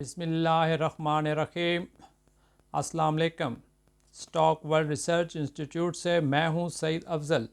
बिस्मिल्लाहिर्रहमानिर्रहीम। अस्सलाम वालेकुम। स्टॉक वर्ल्ड रिसर्च इंस्टीट्यूट से मैं हूं सईद अफजल।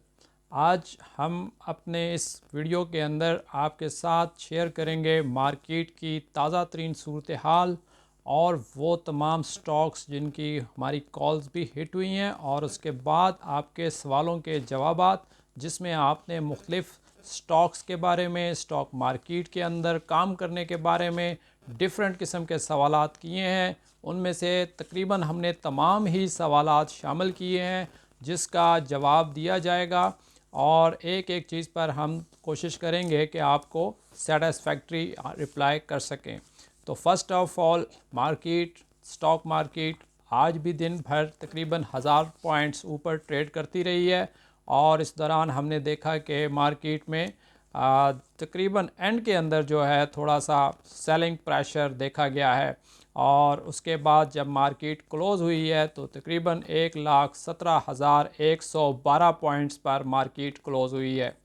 आज हम अपने इस वीडियो के अंदर आपके साथ शेयर करेंगे मार्केट की ताज़ा तरीन सूरत हाल और वो तमाम स्टॉक्स जिनकी हमारी कॉल्स भी हिट हुई हैं, और उसके बाद आपके सवालों के जवाबात जिसमें आपने मुख्तलिफ़ स्टॉक्स के बारे में, स्टॉक मार्केट के अंदर काम करने के बारे में डिफरेंट किस्म के सवालात किए हैं। उनमें से तकरीबन हमने तमाम ही सवालात शामिल किए हैं जिसका जवाब दिया जाएगा, और एक एक चीज़ पर हम कोशिश करेंगे कि आपको सेटिस्फैक्ट्री रिप्लाई कर सकें। तो first of all market, stock market आज भी दिन भर तकरीबन 1000 पॉइंट्स ऊपर ट्रेड करती रही है, और इस दौरान हमने देखा कि मार्केट में तकरीबन एंड के अंदर जो है थोड़ा सा सेलिंग प्रेशर देखा गया है, और उसके बाद जब मार्केट क्लोज़ हुई है तो तकरीबन 1,17,112 पॉइंट्स पर मार्केट क्लोज़ हुई है,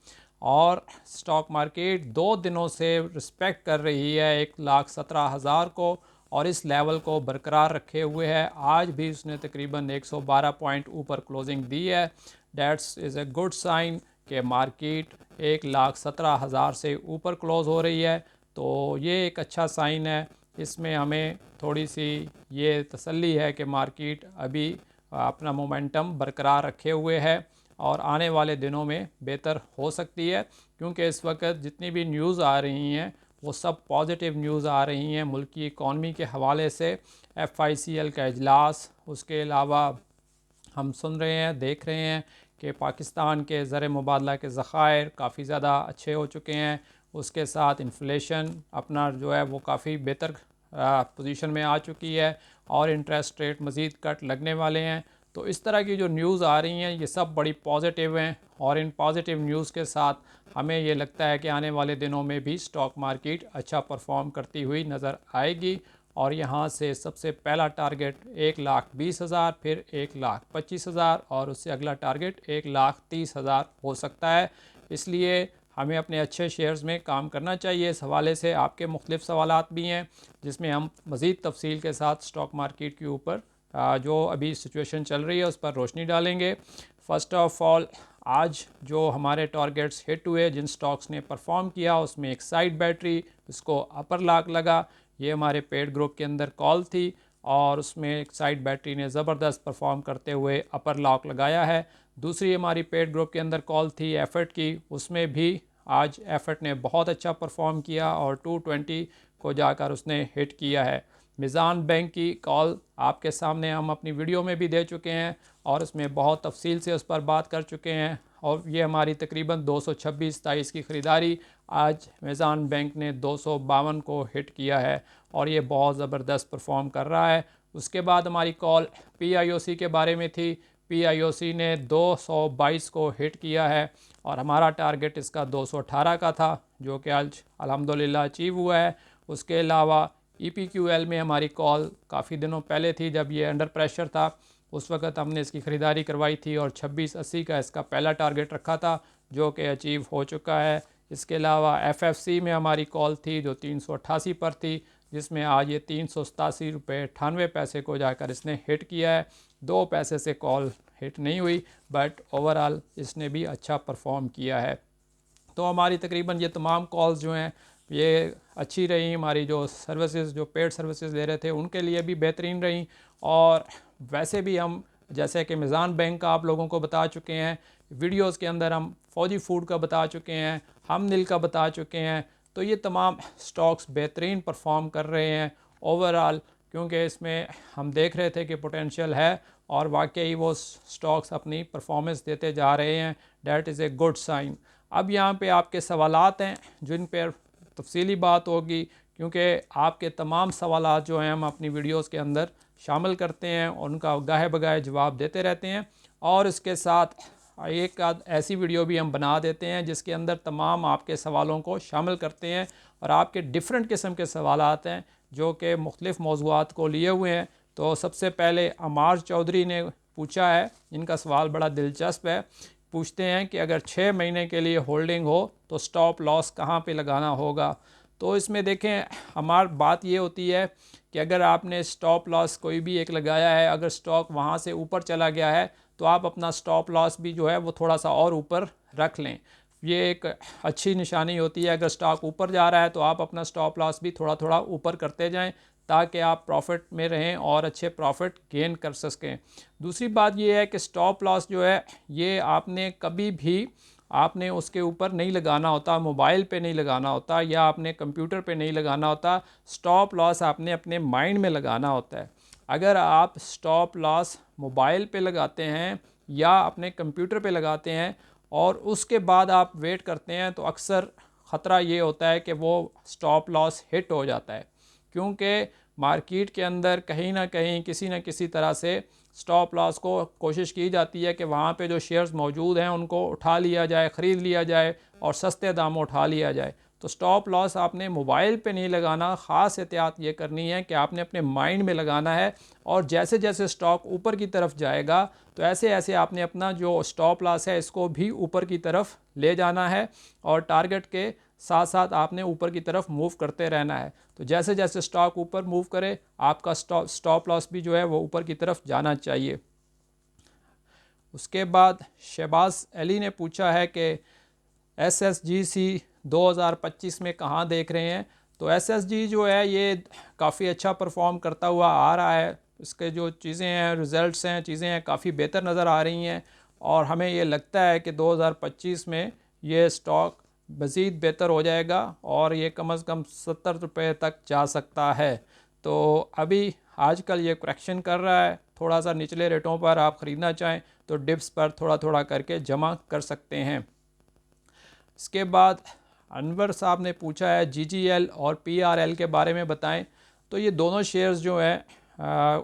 और स्टॉक मार्केट 2 दिनों से रिस्पेक्ट कर रही है 1,17,000 को, और इस लेवल को बरकरार रखे हुए है। आज भी उसने तकरीबन 112 पॉइंट ऊपर क्लोजिंग दी है। That's is a good sign कि मार्केट 1,17,000 से ऊपर क्लोज़ हो रही है, तो ये एक अच्छा साइन है। इसमें हमें थोड़ी सी ये तसल्ली है कि मार्केट अभी अपना मोमेंटम बरकरार रखे हुए है और आने वाले दिनों में बेहतर हो सकती है, क्योंकि इस वक्त जितनी भी न्यूज़ आ रही हैं वो सब पॉजिटिव न्यूज़ आ रही हैं। मुल्क की इकॉनमी के हवाले से FICL का इजलास, उसके अलावा हम सुन रहे हैं, देख रहे हैं कि पाकिस्तान के ज़र मुबादला के ज़ख़ायर काफ़ी ज़्यादा अच्छे हो चुके हैं। उसके साथ इन्फ्लेशन अपना जो है वो काफ़ी बेहतर पोजीशन में आ चुकी है, और इंटरेस्ट रेट मज़ीद कट लगने वाले हैं। तो इस तरह की जो न्यूज़ आ रही हैं ये सब बड़ी पॉजिटिव हैं, और इन पॉजिटिव न्यूज़ के साथ हमें ये लगता है कि आने वाले दिनों में भी स्टॉक मार्केट अच्छा परफॉर्म करती हुई नज़र आएगी। और यहाँ से सबसे पहला टारगेट 1,20,000, फिर 1,25,000, और उससे अगला टारगेट 1,30,000 हो सकता है। इसलिए हमें अपने अच्छे शेयर्स में काम करना चाहिए। इस हवाले से आपके मुख्तलिफ़ सवालात भी हैं जिसमें हम मज़ीद तफसील के साथ स्टॉक मार्केट के ऊपर जो अभी सिचुएशन चल रही है उस पर रोशनी डालेंगे। फ़र्स्ट ऑफ़ ऑल आज जो हमारे टारगेट्स हिट हुए, जिन स्टॉक्स ने परफॉर्म किया, उसमें एक साइड बैटरी, इसको अपर लॉक लगा। ये हमारे पेड ग्रुप के अंदर कॉल थी, और उसमें एक साइड बैटरी ने ज़बरदस्त परफॉर्म करते हुए अपर लॉक लगाया है। दूसरी हमारी पेड ग्रुप के अंदर कॉल थी एफर्ट की, उसमें भी आज एफर्ट ने बहुत अच्छा परफॉर्म किया और 220 को जाकर उसने हिट किया है। मिज़ान बैंक की कॉल आपके सामने हम अपनी वीडियो में भी दे चुके हैं, और उसमें बहुत तफसील से उस पर बात कर चुके हैं, और ये हमारी तकरीबन 226-23 की ख़रीदारी आज मिज़ान बैंक ने 252 को हिट किया है, और ये बहुत ज़बरदस्त परफॉर्म कर रहा है। उसके बाद हमारी कॉल PIOC के बारे में थी। PIOC ने 222 को हिट किया है, और हमारा टारगेट इसका 218 का था, जो कि आज अल्हम्दुलिल्लाह अचीव हुआ है। उसके अलावा EPQL में हमारी कॉल काफ़ी दिनों पहले थी जब ये अंडर प्रेशर था, उस वक़्त हमने इसकी ख़रीदारी करवाई थी, और 2680 का इसका पहला टारगेट रखा था, जो कि अचीव हो चुका है। इसके अलावा FFC में हमारी कॉल थी जो 388 पर थी, जिसमें आज ये 387 रुपये 98 पैसे को जाकर इसने हिट किया है। 2 पैसे से कॉल हिट नहीं हुई, बट ओवरऑल इसने भी अच्छा परफॉर्म किया है। तो हमारी तकरीबन ये तमाम कॉल्स जो हैं ये अच्छी रही। हमारी जो सर्विसेज, जो पेड सर्विसेज ले रहे थे, उनके लिए भी बेहतरीन रही। और वैसे भी हम जैसे कि मिज़ान बैंक का आप लोगों को बता चुके हैं, वीडियोस के अंदर हम फौजी फूड का बता चुके हैं, हम नील का बता चुके हैं। तो ये तमाम स्टॉक्स बेहतरीन परफॉर्म कर रहे हैं ओवरऑल, क्योंकि इसमें हम देख रहे थे कि पोटेंशियल है, और वाकई वो स्टॉक्स अपनी परफॉर्मेंस देते जा रहे हैं। That is a good sign. अब यहाँ पे आपके सवालात हैं जिन पर तफसीली बात होगी, क्योंकि आपके तमाम सवालात जो हैं हम अपनी वीडियोस के अंदर शामिल करते हैं, उनका गाहे बगाहे जवाब देते रहते हैं। और इसके साथ एक आध ऐसी वीडियो भी हम बना देते हैं जिसके अंदर तमाम आपके सवालों को शामिल करते हैं, और आपके डिफरेंट किस्म के सवालात हैं जो कि मुख्तलिफ़ मौज़ूआत को लिए हुए हैं। तो सबसे पहले अमार चौधरी ने पूछा है, इनका सवाल बड़ा दिलचस्प है। पूछते हैं कि अगर 6 महीने के लिए होल्डिंग हो तो स्टॉप लॉस कहाँ पे लगाना होगा। तो इसमें देखें हमारी बात ये होती है कि अगर आपने स्टॉप लॉस कोई भी एक लगाया है, अगर स्टॉक वहाँ से ऊपर चला गया है तो आप अपना स्टॉप लॉस भी जो है वो थोड़ा सा और ऊपर रख लें। ये एक अच्छी निशानी होती है। अगर स्टॉक ऊपर जा रहा है तो आप अपना स्टॉप लॉस भी थोड़ा थोड़ा ऊपर करते जाएं ताकि आप प्रॉफिट में रहें और अच्छे प्रॉफिट गेन कर सकें। दूसरी बात ये है कि स्टॉप लॉस जो है ये आपने कभी भी आपने उसके ऊपर नहीं लगाना होता, मोबाइल पे नहीं लगाना होता या आपने कंप्यूटर पे नहीं लगाना होता। स्टॉप लॉस आपने अपने माइंड में लगाना होता है। अगर आप स्टॉप लॉस मोबाइल पे लगाते हैं या अपने कंप्यूटर पे लगाते हैं और उसके बाद आप वेट करते हैं तो अक्सर ख़तरा ये होता है कि वो स्टॉप लॉस हिट हो जाता है, क्योंकि मार्केट के अंदर कहीं ना कहीं किसी न किसी तरह से स्टॉप लॉस को कोशिश की जाती है कि वहाँ पे जो शेयर्स मौजूद हैं उनको उठा लिया जाए, ख़रीद लिया जाए और सस्ते दामों उठा लिया जाए। तो स्टॉप लॉस आपने मोबाइल पे नहीं लगाना, ख़ास एहतियात ये करनी है कि आपने अपने माइंड में लगाना है और जैसे जैसे स्टॉक ऊपर की तरफ जाएगा तो ऐसे ऐसे आपने अपना जो स्टॉप लॉस है इसको भी ऊपर की तरफ ले जाना है और टारगेट के साथ साथ आपने ऊपर की तरफ मूव करते रहना है। तो जैसे जैसे स्टॉक ऊपर मूव करे आपका स्टॉप लॉस भी जो है वो ऊपर की तरफ जाना चाहिए। उसके बाद शहबाज अली ने पूछा है कि SSGC 2025 में कहाँ देख रहे हैं। तो SSG जो है ये काफ़ी अच्छा परफॉर्म करता हुआ आ रहा है। इसके जो चीज़ें हैं, रिज़ल्ट्स हैं, चीज़ें हैं काफ़ी बेहतर नज़र आ रही हैं और हमें ये लगता है कि 2025 में ये स्टॉक मज़ीद बेहतर हो जाएगा और ये कम से कम 70 रुपये तक जा सकता है। तो अभी आजकल ये करेक्शन कर रहा है, थोड़ा सा निचले रेटों पर आप ख़रीदना चाहें तो डिप्स पर थोड़ा थोड़ा करके जमा कर सकते हैं। इसके बाद अनवर साहब ने पूछा है GGL और PRL के बारे में बताएं। तो ये दोनों शेयर्स जो हैं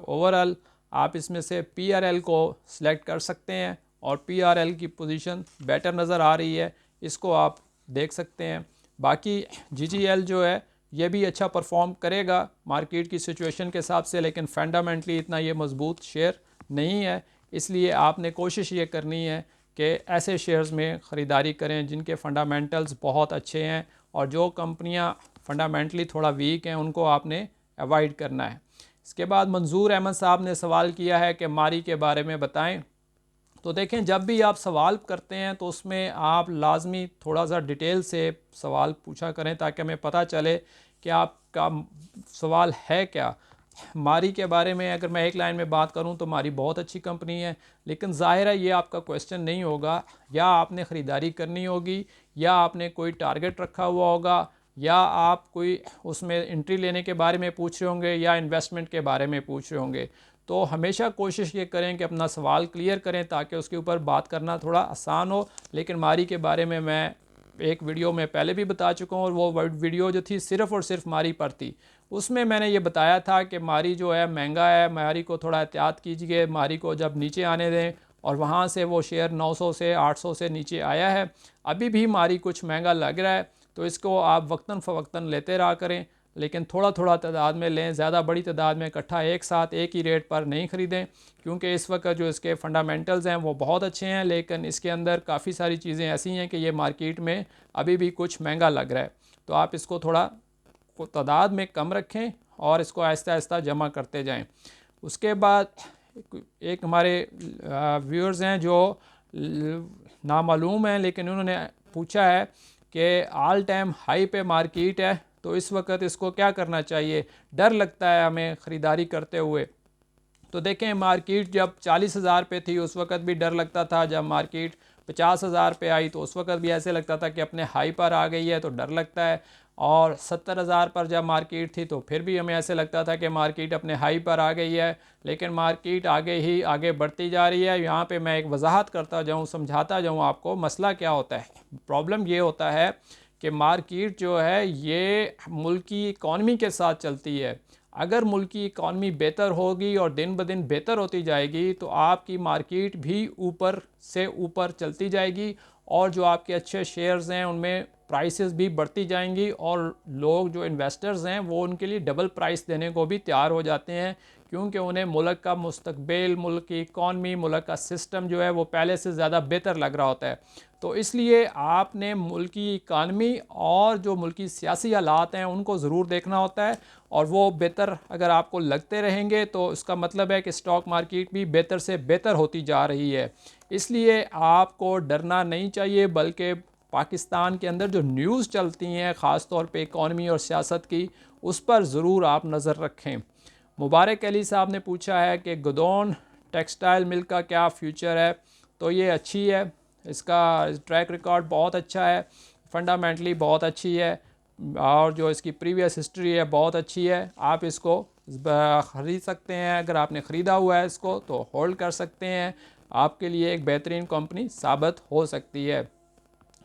ओवरऑल आप इसमें से PRL को सिलेक्ट कर सकते हैं और PRL की पोजीशन बेटर नज़र आ रही है, इसको आप देख सकते हैं। बाकी GGL जो है ये भी अच्छा परफॉर्म करेगा मार्केट की सिचुएशन के हिसाब से, लेकिन फंडामेंटली इतना ये मजबूत शेयर नहीं है। इसलिए आपने कोशिश ये करनी है कि ऐसे शेयर्स में ख़रीदारी करें जिनके फंडामेंटल्स बहुत अच्छे हैं और जो कंपनियां फंडामेंटली थोड़ा वीक हैं उनको आपने अवॉइड करना है। इसके बाद मंजूर अहमद साहब ने सवाल किया है कि मारी के बारे में बताएं। तो देखें जब भी आप सवाल करते हैं तो उसमें आप लाजमी थोड़ा सा डिटेल से सवाल पूछा करें ताकि हमें पता चले कि आपका सवाल है क्या। मारी के बारे में अगर मैं एक लाइन में बात करूं तो मारी बहुत अच्छी कंपनी है, लेकिन ज़ाहिर है ये आपका क्वेश्चन नहीं होगा। या आपने ख़रीदारी करनी होगी या आपने कोई टारगेट रखा हुआ होगा या आप कोई उसमें एंट्री लेने के बारे में पूछ रहे होंगे या इन्वेस्टमेंट के बारे में पूछ रहे होंगे। तो हमेशा कोशिश ये करें कि अपना सवाल क्लियर करें ताकि उसके ऊपर बात करना थोड़ा आसान हो। लेकिन मारी के बारे में मैं एक वीडियो में पहले भी बता चुका हूँ और वो वीडियो जो थी सिर्फ़ और सिर्फ मारी पर थी। उसमें मैंने ये बताया था कि मारी जो है महंगा है, मारी को थोड़ा एहतियात कीजिए, मारी को जब नीचे आने दें। और वहाँ से वो शेयर 900 से 800 से नीचे आया है। अभी भी मारी कुछ महंगा लग रहा है तो इसको आप वक्तन फ़वक्तन लेते रहा करें, लेकिन थोड़ा थोड़ा तादाद में लें, ज़्यादा बड़ी तादाद में इकट्ठा एक साथ एक ही रेट पर नहीं ख़रीदें, क्योंकि इस वक्त जो इसके फंडामेंटल्स हैं वो बहुत अच्छे हैं लेकिन इसके अंदर काफ़ी सारी चीज़ें ऐसी हैं कि ये मार्केट में अभी भी कुछ महंगा लग रहा है। तो आप इसको थोड़ा तादाद में कम रखें और इसको आहिस्ता आहिस्ता जमा करते जाएं। उसके बाद एक हमारे व्यूअर्स हैं जो नामालूम हैं लेकिन उन्होंने पूछा है कि ऑल टाइम हाई पे मार्केट है तो इस वक्त इसको क्या करना चाहिए, डर लगता है हमें ख़रीदारी करते हुए। तो देखें मार्केट जब 40,000 पे थी उस वक्त भी डर लगता था, जब मार्केट 50,000 पे आई तो उस वक्त भी ऐसे लगता था कि अपने हाई पर आ गई है तो डर लगता है, और 70,000 पर जब मार्केट थी तो फिर भी हमें ऐसे लगता था कि मार्केट अपने हाई पर आ गई है। लेकिन मार्केट आगे बढ़ती जा रही है। यहाँ पे मैं एक वजाहत करता जाऊँ, समझाता जाऊँ आपको मसला क्या होता है। प्रॉब्लम ये होता है कि मार्केट जो है ये मुल्क की इकॉनमी के साथ चलती है। अगर मुल्क की इकॉनमी बेहतर होगी और दिन ब दिन बेहतर होती जाएगी तो आपकी मार्केट भी ऊपर से ऊपर चलती जाएगी और जो आपके अच्छे शेयर्स हैं उनमें प्राइसेस भी बढ़ती जाएंगी और लोग जो इन्वेस्टर्स हैं वो उनके लिए डबल प्राइस देने को भी तैयार हो जाते हैं, क्योंकि उन्हें मुल्क का मुस्तकबिल, मुल्क की इकॉनमी, मुल्क का सिस्टम जो है वो पहले से ज़्यादा बेहतर लग रहा होता है। तो इसलिए आपने मुल्क की इकानमी और जो मुल्क की सियासी हालात हैं उनको ज़रूर देखना होता है, और वो बेहतर अगर आपको लगते रहेंगे तो इसका मतलब है कि स्टॉक मार्केट भी बेहतर से बेहतर होती जा रही है। इसलिए आपको डरना नहीं चाहिए, बल्कि पाकिस्तान के अंदर जो न्यूज़ चलती हैं ख़ास तौर पे इकॉनमी और सियासत की, उस पर ज़रूर आप नज़र रखें। मुबारक अली साहब ने पूछा है कि गदौन टेक्सटाइल मिल का क्या फ्यूचर है। तो ये अच्छी है, इसका ट्रैक रिकॉर्ड बहुत अच्छा है, फंडामेंटली बहुत अच्छी है, और जो इसकी प्रीवियस हिस्ट्री है बहुत अच्छी है। आप इसको ख़रीद सकते हैं, अगर आपने ख़रीदा हुआ है इसको तो होल्ड कर सकते हैं, आपके लिए एक बेहतरीन कंपनी साबित हो सकती है।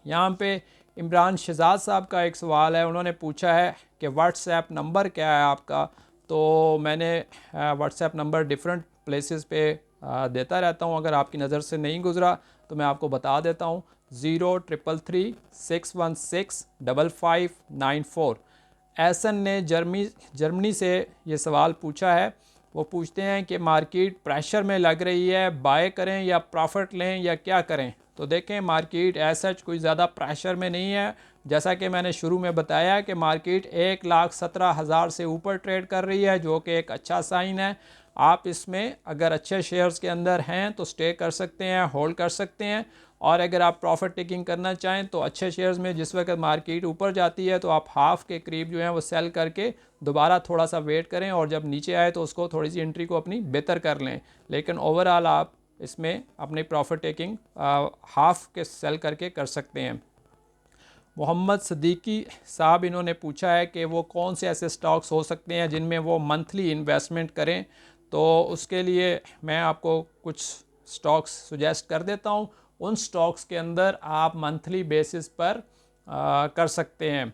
यहाँ पे इमरान शहजाद साहब का एक सवाल है, उन्होंने पूछा है कि व्हाट्सएप नंबर क्या है आपका। तो मैंने व्हाट्सएप नंबर डिफरेंट प्लेसेस पे देता रहता हूँ, अगर आपकी नज़र से नहीं गुज़रा तो मैं आपको बता देता हूँ। 0336165594। एसन ने जर्मनी से ये सवाल पूछा है। वो पूछते हैं कि मार्केट प्रेशर में लग रही है, बाय करें या प्रॉफिट लें या क्या करें। तो देखें, मार्केट ऐसा कोई ज़्यादा प्रेशर में नहीं है। जैसा कि मैंने शुरू में बताया कि मार्केट 1,17,000 से ऊपर ट्रेड कर रही है, जो कि एक अच्छा साइन है। आप इसमें अगर अच्छे शेयर्स के अंदर हैं तो स्टे कर सकते हैं, होल्ड कर सकते हैं, और अगर आप प्रॉफिट टेकिंग करना चाहें तो अच्छे शेयर्स में जिस वक्त मार्केट ऊपर जाती है तो आप हाफ के करीब जो है वो सेल करके दोबारा थोड़ा सा वेट करें, और जब नीचे आए तो उसको थोड़ी सी एंट्री को अपनी बेहतर कर लें। लेकिन ओवरऑल आप इसमें अपनी प्रॉफिट टेकिंग हाफ के सेल करके कर सकते हैं। मोहम्मद सदीकी साहब इन्होंने पूछा है कि वो कौन से ऐसे स्टॉक्स हो सकते हैं जिनमें वो मंथली इन्वेस्टमेंट करें। तो उसके लिए मैं आपको कुछ स्टॉक्स सुजेस्ट कर देता हूँ। उन स्टॉक्स के अंदर आप मंथली बेसिस पर कर सकते हैं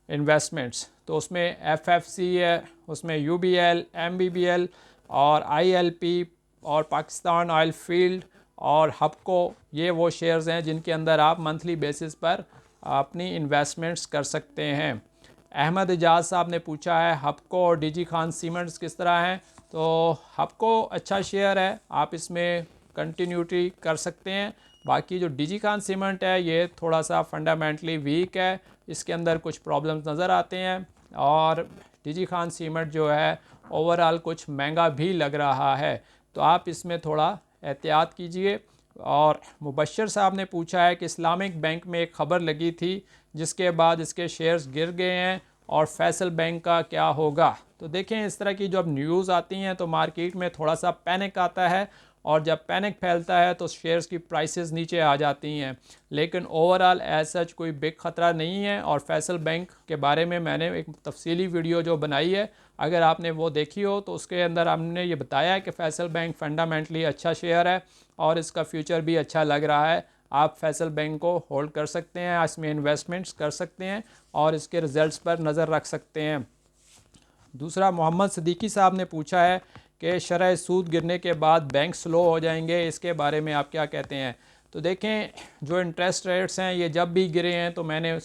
इन्वेस्टमेंट्स। तो उसमें FFC है, उसमें UBL, MBBL और ILP और पाकिस्तान ऑयल फील्ड और हबको, ये वो शेयर्स हैं जिनके अंदर आप मंथली बेसिस पर अपनी इन्वेस्टमेंट्स कर सकते हैं। अहमद एजाज साहब ने पूछा है हबको और DG खान सीमेंट्स किस तरह हैं। तो हबको अच्छा शेयर है, आप इसमें कंटिन्यूटी कर सकते हैं। बाकी जो DG खान सीमेंट है ये थोड़ा सा फंडामेंटली वीक है, इसके अंदर कुछ प्रॉब्लम्स नज़र आते हैं, और DG खान सीमेंट जो है ओवरऑल कुछ महंगा भी लग रहा है, तो आप इसमें थोड़ा एहतियात कीजिए। और मुबशर साहब ने पूछा है कि इस्लामिक बैंक में एक ख़बर लगी थी जिसके बाद इसके शेयर्स गिर गए हैं, और फैसल बैंक का क्या होगा। तो देखें, इस तरह की जब न्यूज़ आती हैं तो मार्केट में थोड़ा सा पैनिक आता है, और जब पैनिक फैलता है तो शेयर्स की प्राइसेस नीचे आ जाती हैं। लेकिन ओवरऑल एज सच कोई बिग ख़तरा नहीं है, और फैसल बैंक के बारे में मैंने एक तफसीली वीडियो जो बनाई है, अगर आपने वो देखी हो तो उसके अंदर हमने ये बताया है कि फैसल बैंक फंडामेंटली अच्छा शेयर है और इसका फ्यूचर भी अच्छा लग रहा है। आप फैसल बैंक को होल्ड कर सकते हैं, इसमें इन्वेस्टमेंट्स कर सकते हैं, और इसके रिज़ल्ट्स पर नज़र रख सकते हैं। दूसरा, मोहम्मद सदीकी साहब ने पूछा है कि शरह सूद गिरने के बाद बैंक स्लो हो जाएंगे, इसके बारे में आप क्या कहते हैं। तो देखें, जो इंटरेस्ट रेट्स हैं ये जब भी गिरे हैं तो मैंने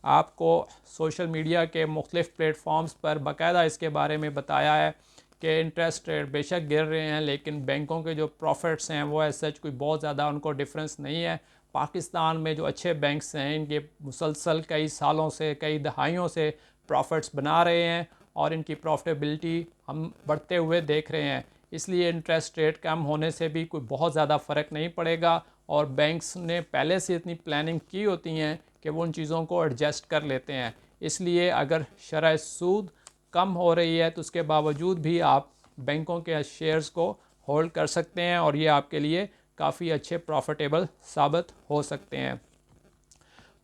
आपको सोशल मीडिया के मुख्तलिफ़ प्लेटफॉर्म्स पर बाकायदा इसके बारे में बताया है कि इंटरेस्ट रेट बेशक गिर रहे हैं, लेकिन बैंकों के जो प्रॉफिट्स हैं वो ऐसा कोई बहुत ज़्यादा उनको डिफरेंस नहीं है। पाकिस्तान में जो अच्छे बैंक्स हैं इनके मुसलसल कई सालों से, कई दहाइयों से प्रॉफिट्स बना रहे हैं, और इनकी प्रॉफिटेबिलिटी हम बढ़ते हुए देख रहे हैं। इसलिए इंटरेस्ट रेट कम होने से भी कोई बहुत ज़्यादा फ़र्क नहीं पड़ेगा, और बैंक्स ने पहले से इतनी प्लानिंग की होती हैं कि वो उन चीज़ों को एडजस्ट कर लेते हैं। इसलिए अगर शरह सूद कम हो रही है तो उसके बावजूद भी आप बैंकों के शेयर्स को होल्ड कर सकते हैं, और ये आपके लिए काफ़ी अच्छे प्रॉफिटेबल साबित हो सकते हैं।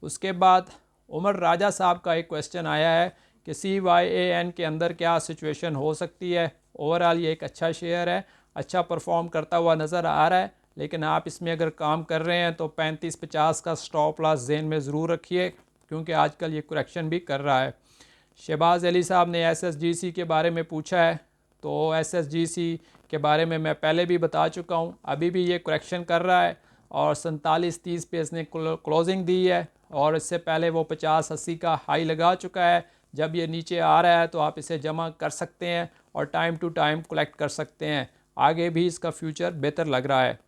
उसके बाद उमर राजा साहब का एक क्वेश्चन आया है कि CYAN के अंदर क्या सिचुएशन हो सकती है। ओवरऑल ये एक अच्छा शेयर है, अच्छा परफॉर्म करता हुआ नज़र आ रहा है, लेकिन आप इसमें अगर काम कर रहे हैं तो 35-50 का स्टॉप लॉस ज़हन में ज़रूर रखिए, क्योंकि आजकल ये करेक्शन भी कर रहा है। शहबाज अली साहब ने SSGC के बारे में पूछा है। तो SSGC के बारे में मैं पहले भी बता चुका हूँ, अभी भी ये करेक्शन कर रहा है, और 47.30 पे इसने क्लोजिंग दी है। और इससे पहले वो 50-80 का हाई लगा चुका है। जब ये नीचे आ रहा है तो आप इसे जमा कर सकते हैं और टाइम टू टाइम कलेक्ट कर सकते हैं। आगे भी इसका फ्यूचर बेहतर लग रहा है।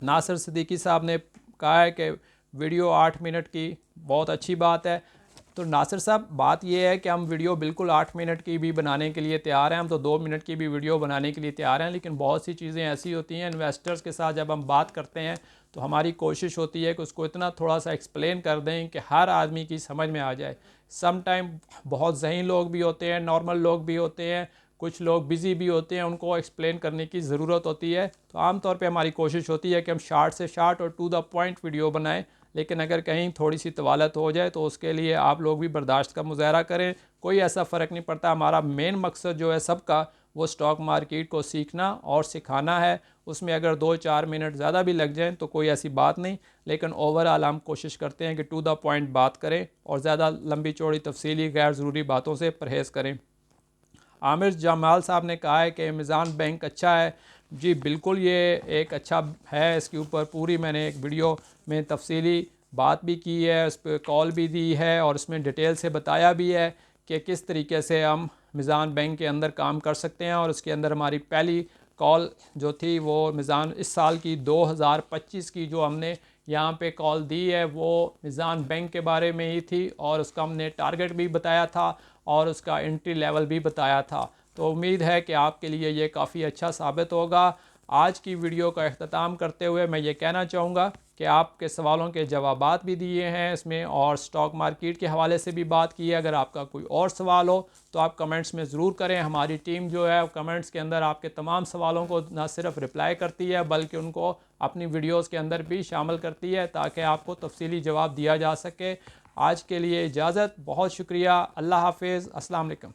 नासिर सिद्दीकी साहब ने कहा है कि वीडियो 8 मिनट की बहुत अच्छी बात है। तो नासिर साहब, बात यह है कि हम वीडियो बिल्कुल 8 मिनट की भी बनाने के लिए तैयार हैं, हम तो 2 मिनट की भी वीडियो बनाने के लिए तैयार हैं, लेकिन बहुत सी चीज़ें ऐसी होती हैं इन्वेस्टर्स के साथ जब हम बात करते हैं तो हमारी कोशिश होती है कि उसको इतना थोड़ा सा एक्सप्लेन कर दें कि हर आदमी की समझ में आ जाए। सम टाइम बहुत ज़हीन लोग भी होते हैं, नॉर्मल लोग भी होते हैं, कुछ लोग बिज़ी भी होते हैं, उनको एक्सप्लेन करने की ज़रूरत होती है। तो आम तौर पे हमारी कोशिश होती है कि हम शार्ट से शार्ट और टू द पॉइंट वीडियो बनाएं, लेकिन अगर कहीं थोड़ी सी तवालत हो जाए तो उसके लिए आप लोग भी बर्दाश्त का मुजाहरा करें। कोई ऐसा फ़र्क नहीं पड़ता। हमारा मेन मकसद जो है सबका, वो स्टॉक मार्केट को सीखना और सिखाना है। उसमें अगर 2-4 मिनट ज़्यादा भी लग जाएं तो कोई ऐसी बात नहीं, लेकिन ओवरऑल हम कोशिश करते हैं कि टू द पॉइंट बात करें और ज़्यादा लंबी चौड़ी तफसीली गैर ज़रूरी बातों से परहेज़ करें। आमिर जमाल साहब ने कहा है कि मीज़ान बैंक अच्छा है। जी बिल्कुल, ये एक अच्छा है। इसके ऊपर पूरी मैंने एक वीडियो में तफसीली बात भी की है, उस पर कॉल भी दी है और उसमें डिटेल से बताया भी है कि किस तरीके से हम मीज़ान बैंक के अंदर काम कर सकते हैं। और उसके अंदर हमारी पहली कॉल जो थी वो मीज़ान इस साल की 2025 की जो हमने यहाँ पे कॉल दी है वो मीज़ान बैंक के बारे में ही थी और उसका हमने टारगेट भी बताया था और उसका एंट्री लेवल भी बताया था। तो उम्मीद है कि आपके लिए ये काफ़ी अच्छा साबित होगा। आज की वीडियो का अख्ताम करते हुए मैं ये कहना चाहूँगा कि आपके सवालों के जवाबात भी दिए हैं इसमें और स्टॉक मार्केट के हवाले से भी बात की है। अगर आपका कोई और सवाल हो तो आप कमेंट्स में ज़रूर करें। हमारी टीम जो है कमेंट्स के अंदर आपके तमाम सवालों को न सिर्फ रिप्लाई करती है बल्कि उनको अपनी वीडियोज़ के अंदर भी शामिल करती है ताकि आपको तफसीली जवाब दिया जा सके। आज के लिए इजाज़त, बहुत शुक्रिया। अल्लाह हाफिज़, अस्सलाम वालेकुम।